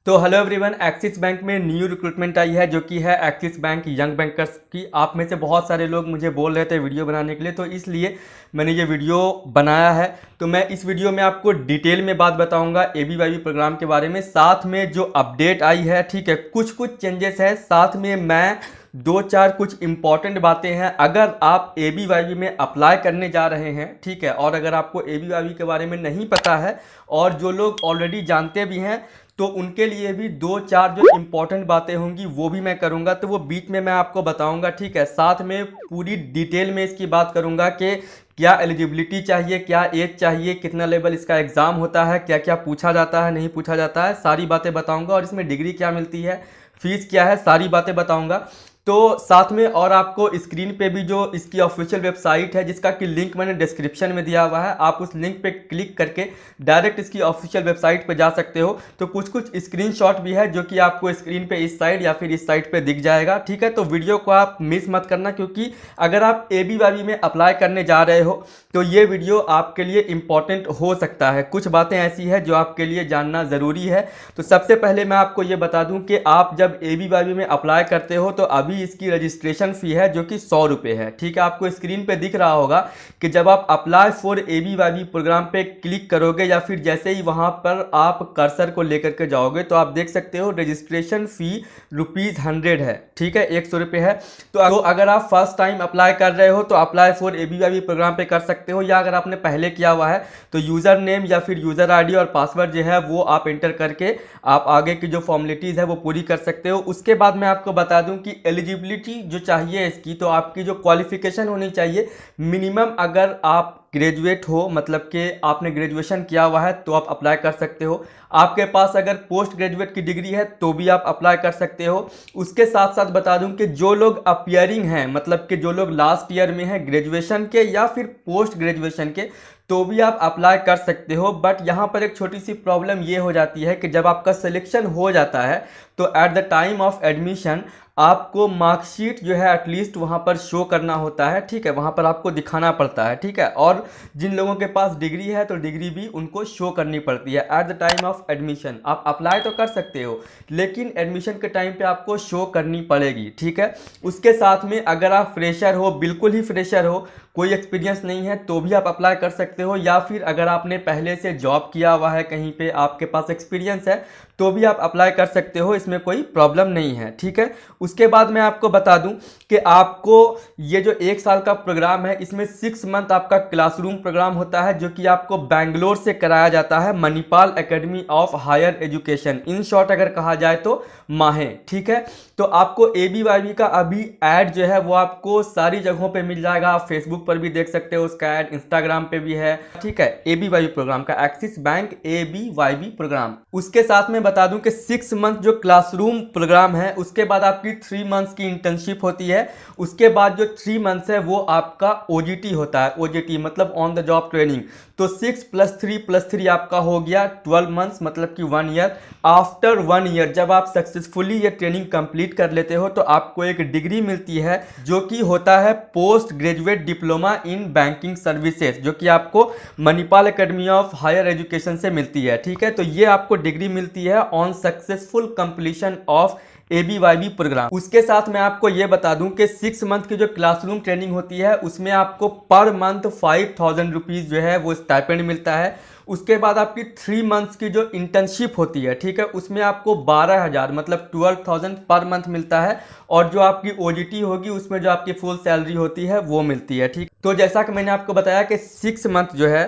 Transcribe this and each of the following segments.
तो hello everyone, axis bank में new recruitment आई है जो कि है एक्सिस बैंक यंग बैंकर्स की। आप में से बहुत सारे लोग मुझे बोल रहे थे वीडियो बनाने के लिए, तो इसलिए मैंने ये वीडियो बनाया है। तो मैं इस वीडियो में आपको डिटेल में बात बताऊंगा ABYB प्रोग्राम के बारे में, साथ में जो अपडेट आई है, ठीक है, कुछ चेंजेस है, साथ में मैं दो चार कुछ इंपॉर्टेंट बातें हैं अगर आप ABYB में अप्लाई करने जा रहे हैं, ठीक है। और अगर आपको ABYB के बारे में नहीं पता है और जो लोग ऑलरेडी जानते भी हैं तो उनके लिए भी दो चार जो इंपॉर्टेंट बातें होंगी वो भी मैं करूंगा, तो वो बीच में मैं आपको बताऊंगा, ठीक है। साथ में पूरी डिटेल में इसकी बात करूंगा कि क्या एलिजिबिलिटी चाहिए, क्या एज चाहिए, कितना लेवल इसका एग्ज़ाम होता है, क्या क्या पूछा जाता है, नहीं पूछा जाता है, सारी बातें बताऊंगा। और इसमें डिग्री क्या मिलती है, फीस क्या है, सारी बातें बताऊंगा। तो साथ में और आपको स्क्रीन पे भी जो इसकी ऑफिशियल वेबसाइट है जिसका कि लिंक मैंने डिस्क्रिप्शन में दिया हुआ है, आप उस लिंक पे क्लिक करके डायरेक्ट इसकी ऑफिशियल वेबसाइट पे जा सकते हो। तो कुछ स्क्रीनशॉट भी है जो कि आपको स्क्रीन पे इस साइड या फिर इस साइड पे दिख जाएगा, ठीक है। तो वीडियो को आप मिस मत करना, क्योंकि अगर आप ABYB में अप्लाई करने जा रहे हो तो ये वीडियो आपके लिए इंपॉर्टेंट हो सकता है। कुछ बातें ऐसी है जो आपके लिए जानना ज़रूरी है। तो सबसे पहले मैं आपको ये बता दूं कि आप जब ABYB में अप्लाई करते हो तो अभी इसकी रजिस्ट्रेशन फ़ी है जो कि 100 रुपये है, ठीक है। आपको स्क्रीन पे दिख रहा होगा कि जब आप अप्लाई फॉर ABYB प्रोग्राम पे क्लिक करोगे या फिर जैसे ही वहाँ पर आप कर्सर को लेकर के जाओगे तो आप देख सकते हो रजिस्ट्रेशन फ़ी ₹100 है, ठीक है, 100 रुपये है। तो अगर आप फर्स्ट टाइम अप्लाई कर रहे हो तो अप्लाई फॉर ABYB प्रोग्राम पे कर सकते हो, या अगर आपने पहले किया हुआ है तो यूज़र नेम या फिर यूज़र ID और पासवर्ड जो है वो आप एंटर करके आप आगे की जो फॉर्मेलिटीज़ है वो पूरी कर सकते हो। उसके बाद मैं आपको बता दूं कि एलिजिबिलिटी जो चाहिए इसकी, तो आपकी जो क्वालिफिकेशन होनी चाहिए मिनिमम, अगर आप ग्रेजुएट हो, मतलब कि आपने ग्रेजुएशन किया हुआ है तो आप अप्लाई कर सकते हो। आपके पास अगर पोस्ट ग्रेजुएट की डिग्री है तो भी आप अप्लाई कर सकते हो। उसके साथ साथ बता दूं कि जो लोग अपियरिंग हैं, मतलब कि जो लोग लास्ट ईयर में हैं ग्रेजुएशन के या फिर पोस्ट ग्रेजुएशन के, तो भी आप अप्लाई कर सकते हो। बट यहाँ पर एक छोटी सी प्रॉब्लम ये हो जाती है कि जब आपका सिलेक्शन हो जाता है तो at the time of admission आपको मार्कशीट जो है एटलीस्ट वहाँ पर शो करना होता है, ठीक है, वहाँ पर आपको दिखाना पड़ता है, ठीक है। और जिन लोगों के पास डिग्री है तो डिग्री भी उनको शो करनी पड़ती है at the time of admission. आप अप्लाई तो कर सकते हो लेकिन एडमिशन के टाइम पे आपको शो करनी पड़ेगी, ठीक है। उसके साथ में अगर आप फ्रेशर हो, बिल्कुल ही फ्रेशर हो, कोई एक्सपीरियंस नहीं है, तो भी आप अप्लाई कर सकते हो। या फिर अगर आपने पहले से जॉब किया हुआ है कहीं पे, आपके पास एक्सपीरियंस है, तो भी आप अप्लाई कर सकते हो, इसमें कोई प्रॉब्लम नहीं है, ठीक है। उसके बाद मैं आपको बता दूं कि आपको ये जो 1 साल का प्रोग्राम है इसमें 6 मंथ आपका क्लासरूम प्रोग्राम होता है जो कि आपको बैंगलोर से कराया जाता है, Manipal academy of higher education, in short अगर कहा जाए तो माहे, ठीक है। तो आपको ABYB का अभी ऐड जो है वो आपको सारी जगहों पे मिल जाएगा। आप फेसबुक पर भी देख सकते हो उसका ऐड, इंस्टाग्राम पे भी है, ठीक है। ABYB प्रोग्राम का, एक्सिस बैंक ABYB प्रोग्राम। उसके साथ में बता दूं कि 6 मंथ जो क्लासरूम प्रोग्राम है, उसके बाद आपकी 3 मंथ्स की इंटर्नशिप होती है। उसके बाद जो 3 मंथ्स है वो आपका OJT होता है, OJT मतलब ऑन द जॉब ट्रेनिंग। तो 6 + 3 आपका हो गया 12 मंथ्स, मतलब कि 1 ईयर। आफ्टर 1 ईयर जब आप सक्सेसफुली ये ट्रेनिंग कंप्लीट कर लेते हो तो आपको एक डिग्री मिलती है जो कि होता है post graduate diploma in banking services, जो कि आपको Manipal academy of higher education से मिलती है, ठीक है। तो ये आपको डिग्री मिलती है on successful completion of ABYB program. उसके साथ मैं आपको ये बता दूं कि 6 मंथ की जो क्लासरूम ट्रेनिंग होती है उसमें आपको पर मंथ 5000 रुपीज़ जो है वो स्टाइपेंड मिलता है। उसके बाद आपकी 3 मंथ्स की जो इंटर्नशिप होती है, ठीक है, उसमें आपको 12,000 मतलब 12,000 पर मंथ मिलता है। और जो आपकी OJT होगी उसमें जो आपकी फुल सैलरी होती है वो मिलती है, ठीक। तो जैसा कि मैंने आपको बताया कि 6 मंथ जो है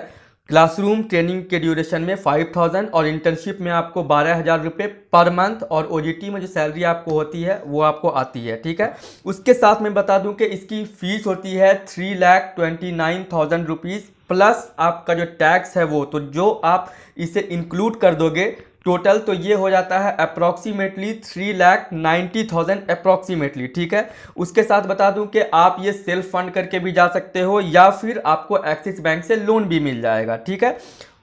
क्लासरूम ट्रेनिंग के ड्यूरेशन में 5000 और इंटर्नशिप में आपको 12,000 रुपये पर मंथ, और OJT में जो सैलरी आपको होती है वो आपको आती है, ठीक है। उसके साथ मैं बता दूं कि इसकी फीस होती है 3,29,000 रुपीज़ प्लस आपका जो टैक्स है वो, तो जो आप इसे इंक्लूड कर दोगे टोटल तो ये हो जाता है अप्रॉक्सीमेटली 3,90,000 अप्रॉक्सीमेटली, ठीक है। उसके साथ बता दूं कि आप ये सेल्फ फंड करके भी जा सकते हो या फिर आपको एक्सिस बैंक से लोन भी मिल जाएगा, ठीक है।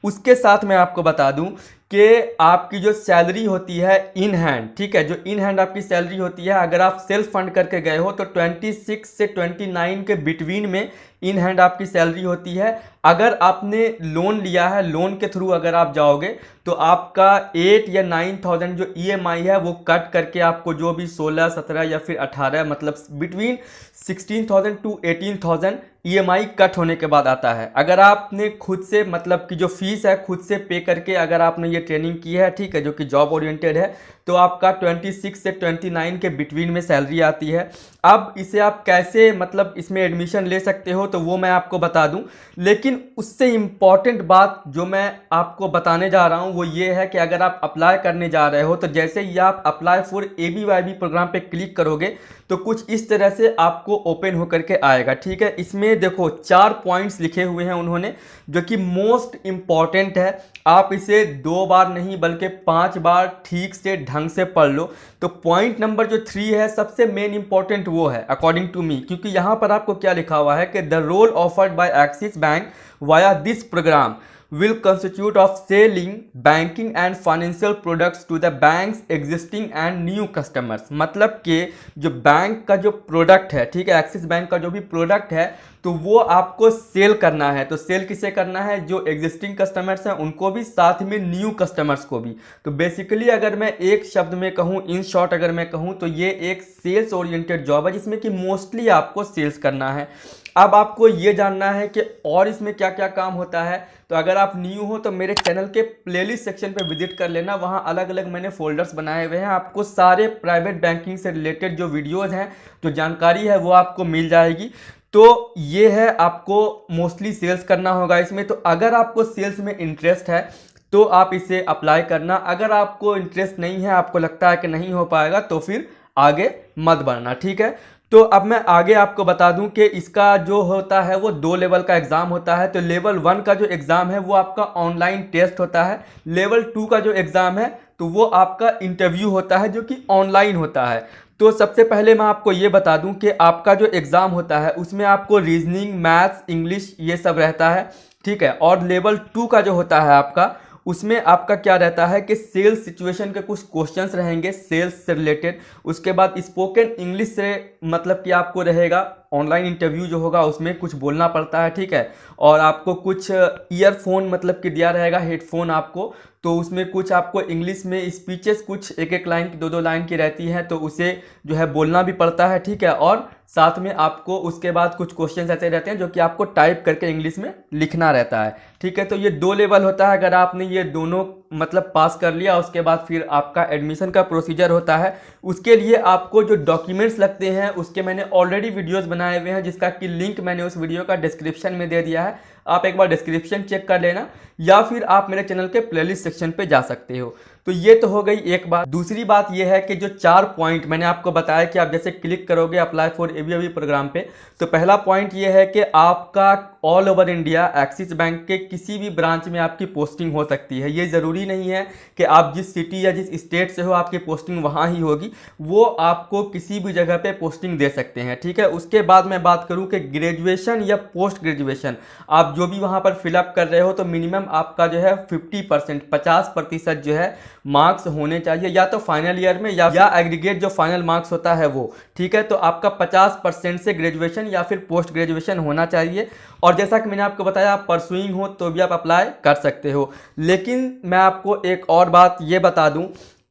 उसके साथ मैं आपको बता दूं कि आपकी जो सैलरी होती है इन हैंड, ठीक है, जो इन हैंड आपकी सैलरी होती है, अगर आप सेल्फ फंड करके गए हो तो 26 से 29 के बिटवीन में इन हैंड आपकी सैलरी होती है। अगर आपने लोन लिया है, लोन के थ्रू अगर आप जाओगे तो आपका 8 या 9,000 जो ईएमआई है वो कट करके आपको जो भी 16, 17 या फिर 18 मतलब बिटवीन 16,000 टू 18,000 ईएमआई कट होने के बाद आता है। अगर आपने खुद से मतलब कि जो फीस है खुद से पे करके अगर आपने ये ट्रेनिंग की है, ठीक है, जो कि जॉब ओरिएंटेड है, तो आपका 26 से 29 के बिटवीन में सैलरी आती है। अब इसे आप कैसे मतलब इसमें एडमिशन ले सकते हो तो वो मैं आपको बता दूं, लेकिन उससे इम्पॉर्टेंट बात जो मैं आपको बताने जा रहा हूं वो ये है कि अगर आप अप्लाई करने जा रहे हो तो जैसे ही आप अप्लाई फॉर ABYB प्रोग्राम पे क्लिक करोगे तो कुछ इस तरह से आपको ओपन होकर के आएगा, ठीक है। इसमें देखो 4 पॉइंट्स लिखे हुए हैं उन्होंने जो कि मोस्ट इम्पॉर्टेंट है। आप इसे 2 बार नहीं बल्कि 5 बार ठीक से ढंग से पढ़ लो। तो पॉइंट नंबर जो 3 है सबसे मेन इंपॉर्टेंट वो है अकॉर्डिंग टू मी, क्योंकि यहाँ पर आपको क्या लिखा हुआ है कि the role offered by Axis bank via this program will constitute of selling banking and financial products to the bank's existing and new customers। मतलब कि जो बैंक का जो प्रोडक्ट है, ठीक है, एक्सिस बैंक का जो भी प्रोडक्ट है तो वो आपको सेल करना है। तो सेल किसे करना है? जो एग्जिस्टिंग कस्टमर्स हैं उनको भी, साथ में न्यू कस्टमर्स को भी। तो बेसिकली अगर मैं एक शब्द में कहूँ, इन शॉर्ट अगर मैं कहूँ तो ये एक सेल्स ओरिएंटेड जॉब है जिसमें कि मोस्टली आपको सेल्स करना है। अब आपको ये जानना है कि और इसमें क्या क्या काम होता है, तो अगर आप न्यू हो तो मेरे चैनल के प्लेलिस्ट सेक्शन पे विजिट कर लेना। वहाँ अलग अलग मैंने फोल्डर्स बनाए हुए हैं, आपको सारे प्राइवेट बैंकिंग से रिलेटेड जो वीडियोज़ हैं, जो जानकारी है वो आपको मिल जाएगी। तो ये है, आपको मोस्टली सेल्स करना होगा इसमें। तो अगर आपको सेल्स में इंटरेस्ट है तो आप इसे अप्लाई करना। अगर आपको इंटरेस्ट नहीं है, आपको लगता है कि नहीं हो पाएगा, तो फिर आगे मत बढ़ना, ठीक है। तो अब मैं आगे आपको बता दूं कि इसका जो होता है वो 2 लेवल का एग्ज़ाम होता है। तो लेवल 1 का जो एग्ज़ाम है वो आपका ऑनलाइन टेस्ट होता है। लेवल 2 का जो एग्ज़ाम है तो वो आपका इंटरव्यू होता है जो कि ऑनलाइन होता है। तो सबसे पहले मैं आपको ये बता दूं कि आपका जो एग्ज़ाम होता है उसमें आपको रीजनिंग, मैथ्स, इंग्लिश ये सब रहता है, ठीक है। और लेवल 2 का जो होता है आपका, उसमें आपका क्या रहता है कि सेल्स सिचुएशन के कुछ क्वेश्चंस रहेंगे सेल्स से रिलेटेड। उसके बाद स्पोकन इंग्लिश से मतलब कि आपको रहेगा, ऑनलाइन इंटरव्यू जो होगा उसमें कुछ बोलना पड़ता है, ठीक है। और आपको कुछ ईयरफोन मतलब कि दिया रहेगा, हेडफोन आपको, तो उसमें कुछ आपको इंग्लिश में स्पीचेस कुछ एक एक लाइन की 2-2 लाइन की रहती हैं, तो उसे जो है बोलना भी पड़ता है, ठीक है। और साथ में आपको उसके बाद कुछ क्वेश्चंस ऐसे रहते हैं जो कि आपको टाइप करके इंग्लिश में लिखना रहता है, ठीक है। तो ये 2 लेवल होता है। अगर आपने ये दोनों मतलब पास कर लिया, उसके बाद फिर आपका एडमिशन का प्रोसीजर होता है। उसके लिए आपको जो डॉक्यूमेंट्स लगते हैं उसके मैंने ऑलरेडी वीडियोस बनाए हुए हैं, जिसका कि लिंक मैंने उस वीडियो का डिस्क्रिप्शन में दे दिया है। आप एक बार डिस्क्रिप्शन चेक कर लेना, या फिर आप मेरे चैनल के प्लेलिस्ट सेक्शन पे जा सकते हो। तो ये तो हो गई एक बात। दूसरी बात ये है कि जो 4 पॉइंट मैंने आपको बताया कि आप जैसे क्लिक करोगे अप्लाई फॉर ABYB प्रोग्राम पे, तो पहला पॉइंट ये है कि आपका all over India axis bank के किसी भी ब्रांच में आपकी पोस्टिंग हो सकती है। ये ज़रूरी नहीं है कि आप जिस सिटी या जिस स्टेट से हो आपकी पोस्टिंग वहाँ ही होगी, वो आपको किसी भी जगह पे पोस्टिंग दे सकते हैं, ठीक है। उसके बाद मैं बात करूँ कि ग्रेजुएशन या पोस्ट ग्रेजुएशन आप जो भी वहाँ पर फिलअप कर रहे हो, तो मिनिमम आपका जो है 50% जो है मार्क्स होने चाहिए, या तो फाइनल ईयर में या एग्रीगेट जो फाइनल मार्क्स होता है वो, ठीक है। तो आपका 50% से ग्रेजुएशन या फिर पोस्ट ग्रेजुएशन होना चाहिए। और जैसा कि मैंने आपको बताया, आप परसुइंग हो तो भी आप अप्लाई कर सकते हो। लेकिन मैं आपको एक और बात ये बता दूं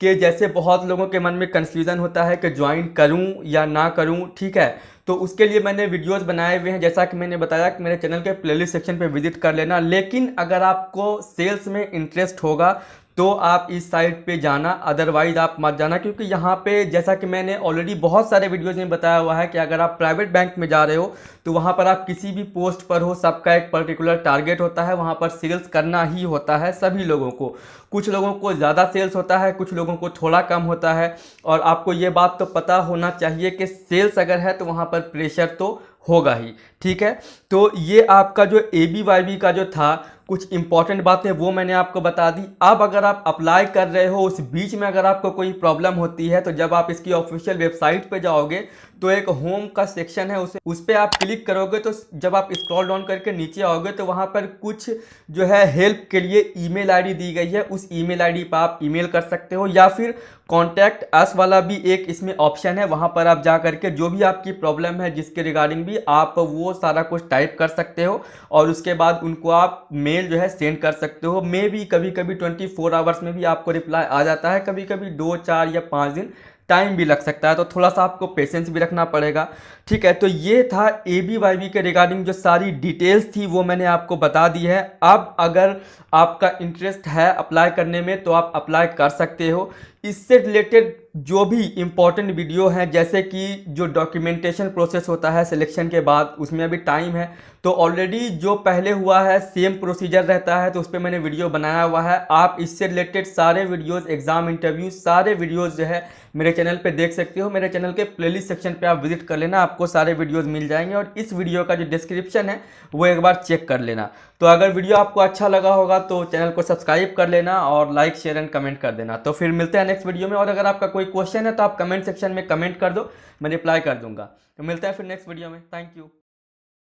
कि जैसे बहुत लोगों के मन में कन्फ्यूज़न होता है कि ज्वाइन करूं या ना करूं, ठीक है। तो उसके लिए मैंने वीडियोस बनाए हुए हैं, जैसा कि मैंने बताया कि मेरे चैनल के प्लेलिस्ट सेक्शन पे विजिट कर लेना। लेकिन अगर आपको सेल्स में इंटरेस्ट होगा तो आप इस साइट पे जाना, अदरवाइज आप मत जाना, क्योंकि यहाँ पे जैसा कि मैंने ऑलरेडी बहुत सारे वीडियोज़ में बताया हुआ है कि अगर आप प्राइवेट बैंक में जा रहे हो तो वहाँ पर आप किसी भी पोस्ट पर हो, सबका एक पर्टिकुलर टारगेट होता है, वहाँ पर सेल्स करना ही होता है सभी लोगों को। कुछ लोगों को ज़्यादा सेल्स होता है, कुछ लोगों को थोड़ा कम होता है। और आपको ये बात तो पता होना चाहिए कि सेल्स अगर है तो वहाँ पर प्रेशर तो होगा ही, ठीक है। तो ये आपका जो ABYB का जो था कुछ इंपॉर्टेंट बातें वो मैंने आपको बता दी। अब अगर आप अप्लाई कर रहे हो, उस बीच में अगर आपको कोई प्रॉब्लम होती है, तो जब आप इसकी ऑफिशियल वेबसाइट पे जाओगे तो एक होम का सेक्शन है, उस पर आप क्लिक करोगे तो जब आप स्क्रॉल डाउन करके नीचे आओगे तो वहाँ पर कुछ जो है हेल्प के लिए ईमेल आईडी दी गई है। उस ईमेल आईडी पर आप ईमेल कर सकते हो, या फिर कॉन्टैक्ट अस वाला भी एक इसमें ऑप्शन है, वहाँ पर आप जा करके जो भी आपकी प्रॉब्लम है जिसके रिगार्डिंग भी आप वो सारा कुछ टाइप कर सकते हो और उसके बाद उनको आप मेल जो है सेंड कर सकते हो। मे भी कभी कभी 24 आवर्स में भी आपको रिप्लाई आ जाता है, कभी कभी 2, 4 या 5 दिन टाइम भी लग सकता है, तो थोड़ा सा आपको पेशेंस भी रखना पड़ेगा। ठीक है, तो ये था ABYB के रिगार्डिंग जो सारी डिटेल्स थी वो मैंने आपको बता दी है। अब अगर आपका इंटरेस्ट है अप्लाई करने में तो आप अप्लाई कर सकते हो। इससे रिलेटेड जो भी इम्पोर्टेंट वीडियो हैं, जैसे कि जो डॉक्यूमेंटेशन प्रोसेस होता है सिलेक्शन के बाद, उसमें अभी टाइम है, तो ऑलरेडी जो पहले हुआ है सेम प्रोसीजर रहता है, तो उस पर मैंने वीडियो बनाया हुआ है। आप इससे रिलेटेड सारे वीडियोस, एग्जाम, इंटरव्यू, सारे वीडियोस जो है मेरे चैनल पे देख सकते हो। मेरे चैनल के प्लेलिस्ट सेक्शन पे आप विजिट कर लेना, आपको सारे वीडियोस मिल जाएंगे, और इस वीडियो का जो डिस्क्रिप्शन है वो एक बार चेक कर लेना। तो अगर वीडियो आपको अच्छा लगा होगा तो चैनल को सब्सक्राइब कर लेना और लाइक, शेयर एंड कमेंट कर देना। तो फिर मिलते हैं नेक्स्ट वीडियो में, और अगर आपका कोई क्वेश्चन है तो आप कमेंट सेक्शन में कमेंट कर दो, मैं रिप्लाई कर दूंगा। तो मिलते हैं फिर नेक्स्ट वीडियो में। Thank you.